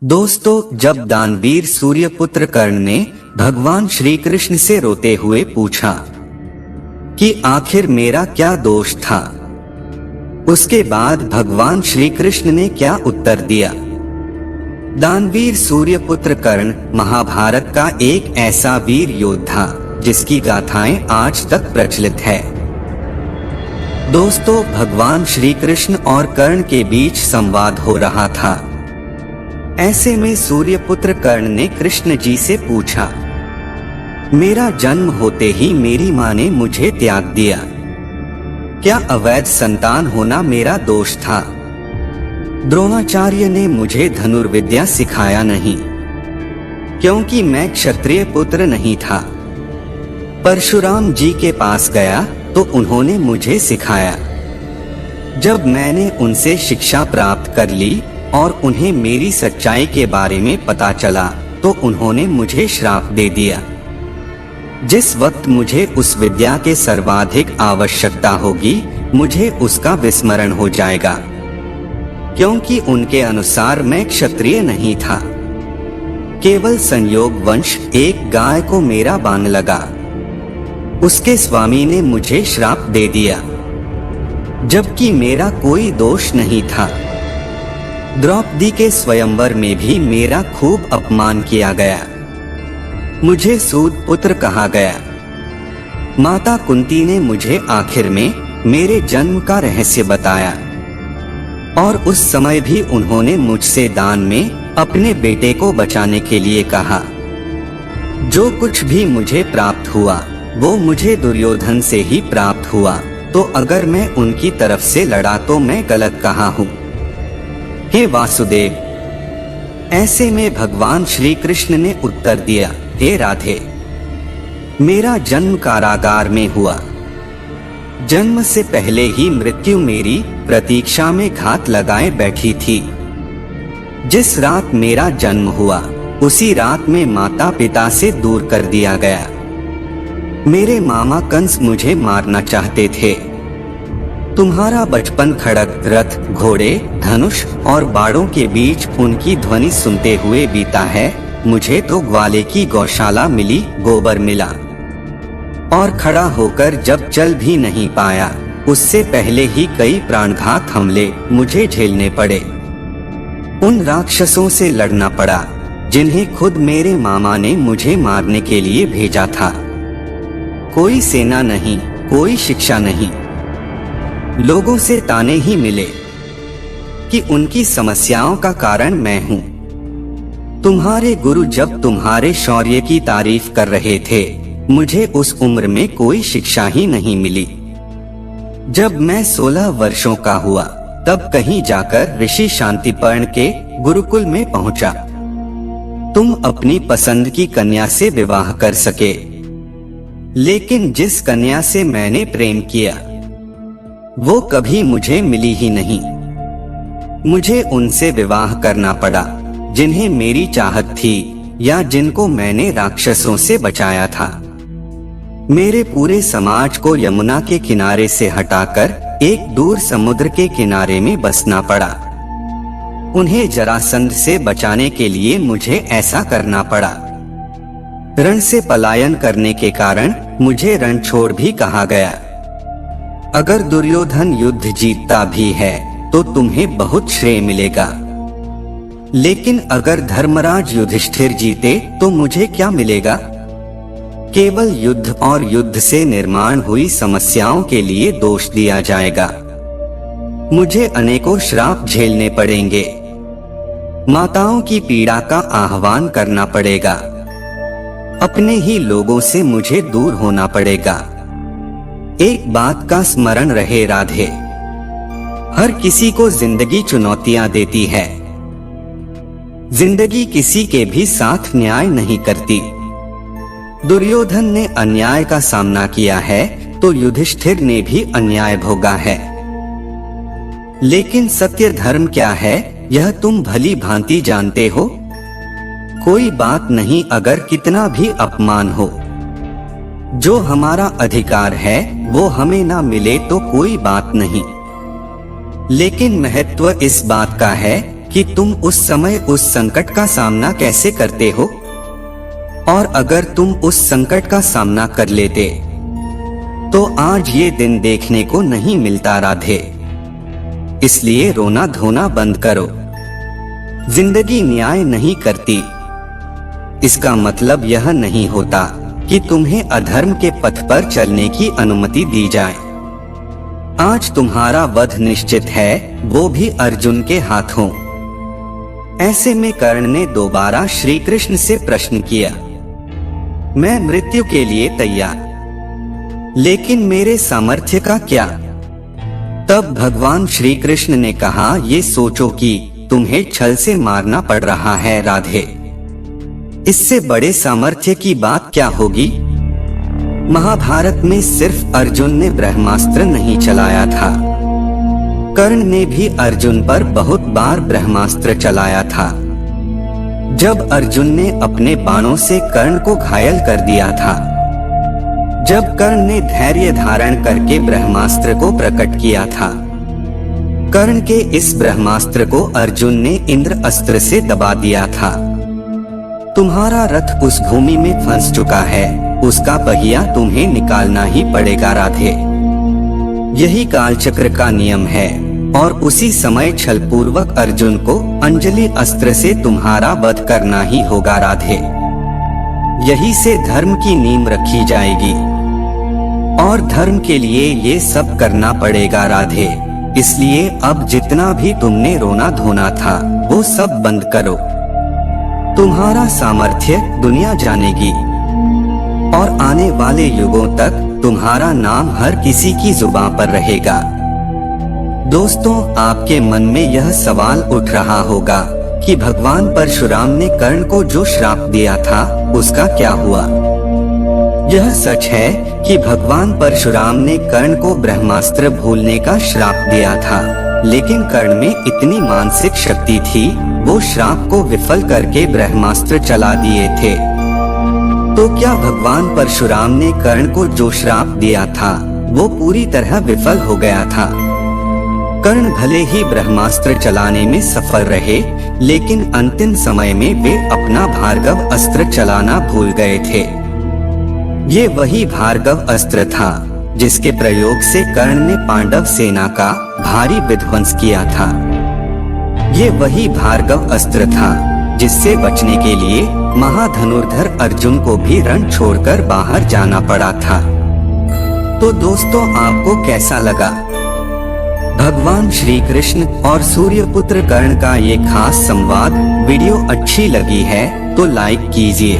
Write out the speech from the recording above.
दोस्तों, जब दानवीर सूर्यपुत्र कर्ण ने भगवान श्री कृष्ण से रोते हुए पूछा कि आखिर मेरा क्या दोष था, उसके बाद भगवान श्री कृष्ण ने क्या उत्तर दिया। दानवीर सूर्यपुत्र कर्ण महाभारत का एक ऐसा वीर योद्धा जिसकी गाथाएं आज तक प्रचलित है। दोस्तों, भगवान श्री कृष्ण और कर्ण के बीच संवाद हो रहा था। ऐसे में सूर्यपुत्र कर्ण ने कृष्ण जी से पूछा, मेरा जन्म होते ही मेरी माँ ने मुझे त्याग दिया, क्या अवैध संतान होना मेरा दोष था? द्रोणाचार्य ने मुझे धनुर्विद्या सिखाया नहीं, क्योंकि मैं क्षत्रिय पुत्र नहीं था। परशुराम जी के पास गया तो उन्होंने मुझे सिखाया। जब मैंने उनसे शिक्षा प्राप्त कर ली और उन्हें मेरी सच्चाई के बारे में पता चला तो उन्होंने मुझे श्राप दे दिया। जिस वक्त मुझे उस विद्या के सर्वाधिक आवश्यकता होगी, मुझे उसका विस्मरण हो जाएगा, क्योंकि उनके अनुसार मैं क्षत्रिय नहीं था। केवल संयोगवश एक गाय को मेरा बाण लगा, उसके स्वामी ने मुझे श्राप दे दिया, जबकि मेरा कोई दोष नहीं था। द्रौपदी के स्वयंवर में भी मेरा खूब अपमान किया गया, मुझे सूत पुत्र कहा गया। माता कुंती ने मुझे आखिर में मेरे जन्म का रहस्य बताया, और उस समय भी उन्होंने मुझसे दान में अपने बेटे को बचाने के लिए कहा। जो कुछ भी मुझे प्राप्त हुआ वो मुझे दुर्योधन से ही प्राप्त हुआ, तो अगर मैं उनकी तरफ से लड़ा तो मैं गलत कहाँ हूँ? हे वासुदेव। ऐसे में भगवान श्री कृष्ण ने उत्तर दिया, हे राधे, मेरा जन्म कारागार में हुआ। जन्म से पहले ही मृत्यु मेरी प्रतीक्षा में घात लगाए बैठी थी। जिस रात मेरा जन्म हुआ उसी रात में माता पिता से दूर कर दिया गया। मेरे मामा कंस मुझे मारना चाहते थे। तुम्हारा बचपन खड़ग, रथ, घोड़े, धनुष और बाड़ों के बीच उनकी ध्वनि सुनते हुए बीता है। मुझे तो ग्वाले की गौशाला मिली, गोबर मिला, और खड़ा होकर जब चल भी नहीं पाया, उससे पहले ही कई प्राणघात हमले मुझे झेलने पड़े। उन राक्षसों से लड़ना पड़ा जिन्हें खुद मेरे मामा ने मुझे मारने के लिए भेजा था। कोई सेना नहीं, कोई शिक्षा नहीं, लोगों से ताने ही मिले कि उनकी समस्याओं का कारण मैं हूँ। तुम्हारे गुरु जब तुम्हारे शौर्य की तारीफ कर रहे थे, मुझे उस उम्र में कोई शिक्षा ही नहीं मिली। जब मैं 16 वर्षों का हुआ तब कहीं जाकर ऋषि शांतिपर्ण के गुरुकुल में पहुंचा। तुम अपनी पसंद की कन्या से विवाह कर सके, लेकिन जिस कन्या से मैंने प्रेम किया वो कभी मुझे मिली ही नहीं। मुझे उनसे विवाह करना पड़ा जिन्हें मेरी चाहत थी या जिनको मैंने राक्षसों से बचाया था। मेरे पूरे समाज को यमुना के किनारे से हटाकर एक दूर समुद्र के किनारे में बसना पड़ा। उन्हें जरासंध से बचाने के लिए मुझे ऐसा करना पड़ा। रण से पलायन करने के कारण मुझे रणछोड़ भी कहा गया। अगर दुर्योधन युद्ध जीतता भी है तो तुम्हें बहुत श्रेय मिलेगा, लेकिन अगर धर्मराज युधिष्ठिर जीते तो मुझे क्या मिलेगा? केवल युद्ध और युद्ध से निर्माण हुई समस्याओं के लिए दोष दिया जाएगा। मुझे अनेकों श्राप झेलने पड़ेंगे। माताओं की पीड़ा का आह्वान करना पड़ेगा। अपने ही लोगों से मुझे दूर होना पड़ेगा। एक बात का स्मरण रहे राधे, हर किसी को जिंदगी चुनौतियां देती है। जिंदगी किसी के भी साथ न्याय नहीं करती। दुर्योधन ने अन्याय का सामना किया है तो युधिष्ठिर ने भी अन्याय भोगा है। लेकिन सत्य धर्म क्या है यह तुम भली भांति जानते हो। कोई बात नहीं अगर कितना भी अपमान हो, जो हमारा अधिकार है वो हमें ना मिले तो कोई बात नहीं, लेकिन महत्व इस बात का है कि तुम उस समय उस संकट का सामना कैसे करते हो, और अगर तुम उस संकट का सामना कर लेते तो आज ये दिन देखने को नहीं मिलता राधे। इसलिए रोना धोना बंद करो। जिंदगी न्याय नहीं करती। इसका मतलब यह नहीं होता कि तुम्हें अधर्म के पथ पर चलने की अनुमति दी जाए। आज तुम्हारा वध निश्चित है, वो भी अर्जुन के हाथों। ऐसे में कर्ण ने दोबारा श्री कृष्ण से प्रश्न किया, मैं मृत्यु के लिए तैयार, लेकिन मेरे सामर्थ्य का क्या? तब भगवान श्री कृष्ण ने कहा, ये सोचो कि तुम्हें छल से मारना पड़ रहा है राधे। इससे बड़े सामर्थ्य की बात क्या होगी? महाभारत में सिर्फ अर्जुन ने ब्रह्मास्त्र नहीं चलाया था, कर्ण ने भी अर्जुन पर बहुत बार ब्रह्मास्त्र चलाया था। जब अर्जुन ने अपने बाणों से कर्ण को घायल कर दिया था, जब कर्ण ने धैर्य धारण करके ब्रह्मास्त्र को प्रकट किया था, कर्ण के इस ब्रह्मास्त्र को अर्जुन ने इंद्र अस्त्र से दबा दिया था। तुम्हारा रथ उस भूमि में फंस चुका है, उसका पहिया तुम्हें निकालना ही पड़ेगा राधे। यही कालचक्र का नियम है, और उसी समय छलपूर्वक अर्जुन को अंजलि अस्त्र से तुम्हारा वध करना ही होगा राधे। यही से धर्म की नींव रखी जाएगी, और धर्म के लिए ये सब करना पड़ेगा राधे। इसलिए अब जितना भी तुमने रोना धोना था वो सब बंद करो। तुम्हारा सामर्थ्य दुनिया जानेगी, और आने वाले युगों तक तुम्हारा नाम हर किसी की जुबान पर रहेगा। दोस्तों, आपके मन में यह सवाल उठ रहा होगा कि भगवान परशुराम ने कर्ण को जो श्राप दिया था उसका क्या हुआ? यह सच है कि भगवान परशुराम ने कर्ण को ब्रह्मास्त्र भूलने का श्राप दिया था, लेकिन कर्ण में इतनी मानसिक शक्ति थी, वो श्राप को विफल करके ब्रह्मास्त्र चला दिए थे। तो क्या भगवान परशुराम ने कर्ण को जो श्राप दिया था वो पूरी तरह विफल हो गया था? कर्ण भले ही ब्रह्मास्त्र चलाने में सफल रहे, लेकिन अंतिम समय में वे अपना भार्गव अस्त्र चलाना भूल गए थे। ये वही भार्गव अस्त्र था जिसके प्रयोग से कर्ण ने पांडव सेना का भारी विध्वंस किया था। ये वही भार्गव अस्त्र था जिससे बचने के लिए महाधनुर्धर अर्जुन को भी रण छोड़कर बाहर जाना पड़ा था। तो दोस्तों, आपको कैसा लगा भगवान श्री कृष्ण और सूर्यपुत्र कर्ण का ये खास संवाद? वीडियो अच्छी लगी है तो लाइक कीजिए।